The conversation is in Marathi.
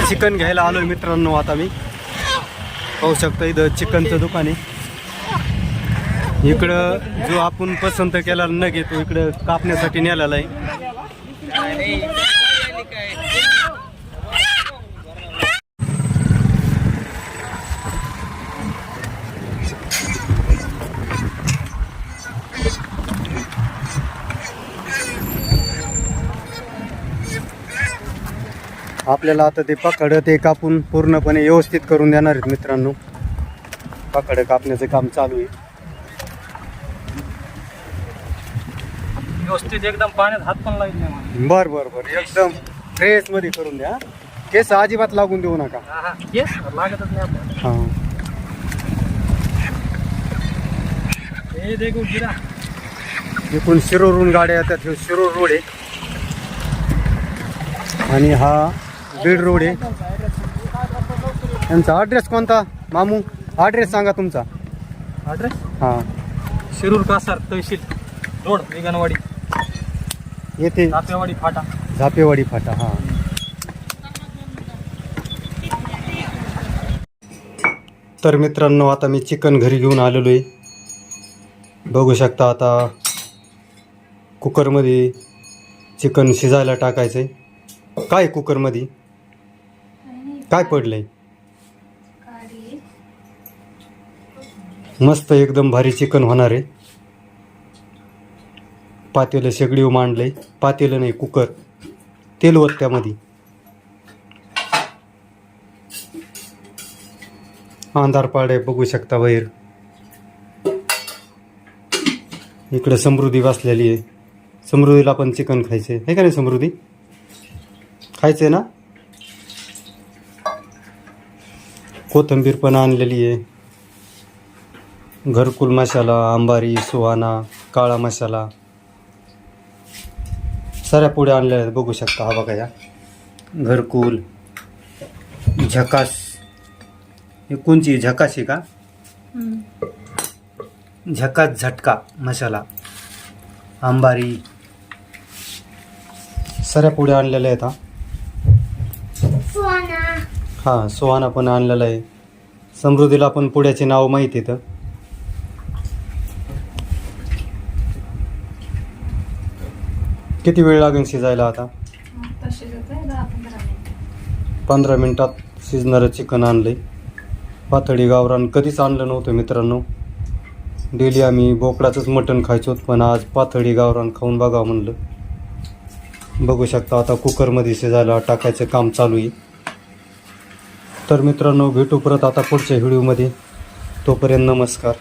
चिकन घ्यायला आलोय मित्रांनो. आता मी पाहू शकतो इथं चिकनचं दुकान आहे. इकडं जो आपण पसंत केला न घेतो इकडं कापण्यासाठी नेलेला आहे. आपल्याला आता ते पाखड ते कापून पूर्णपणे व्यवस्थित करून देणार आहेत मित्रांनो. पाखड कापण्याचं काम चालू आहे. व्यवस्थित एकदम पाण्यात हात पण लागत नाही. बर बर बर एकदम फ्रेश मध्ये करून द्या. केस अजिबात लागून देऊ नका. केस लागतच नाही आपल्याला. हा हे देखो गिरा. इकडून शिरूरहून गाड्या येतात. हे शिरूर रोड आहे आणि हा बीड रोड आहे. यांचा ॲड्रेस कोणता मामू? ॲड्रेस सांगा तुमचा. ॲड्रेस हां शिरूर कासार तहसील रोड निगनवाडी येथे झापेवाडी फाटा. झापेवाडी फाटा. हां तर मित्रांनो आता मी चिकन घरी घेऊन आलेलो आहे. बघू शकता आता कुकरमध्ये चिकन शिजायला टाकायचं आहे. काय कुकरमध्ये काय पडलंय? मस्त एकदम भारी चिकन होणार आहे. पातेलं शेगडीवर मांडलंय. पातेलं नाही कुकर. तेल ओत त्यामध्ये. अंधार पाडे बघू शकता बाहेर. इकडे समृद्धी बसलेली आहे. समृद्धीला पण चिकन खायचे आहे का नाही? समृद्धी खायचे ना? कोथिंबीर पण आणलेली आहे. घरकुल मसाला, अंबारी, सुहाना, काळा मसाला साऱ्या पुढे आणलेल्या आहेत. बघू शकता. हा बघा या घरकुल, झकास. हे कोणची झकास आहे का? झकास झटका मसाला, अंबारी साऱ्या पुढे आणलेल्या आहेत. हा सुहाना पण आणलेला आहे. समृद्धीला पण पुढ्याचे नाव माहिती आहे. किती वेळ लागेल शिजायला? आता 15 मिनिटात शिजणारं चिकन आणलंय. पातळी गावरान कधीच आणलं नव्हतं मित्रांनो. डेली आम्ही बोकडाचंच मटण खायचो, पण आज पातळी गावरान खाऊन बघा म्हणलं. बघू शकता आता कुकरमध्ये शिजायला टाकायचं काम चालू आहे. तर मित्रांनो भेटू परत आता पुढच्या व्हिडिओमध्ये. तोपर्यंत नमस्कार.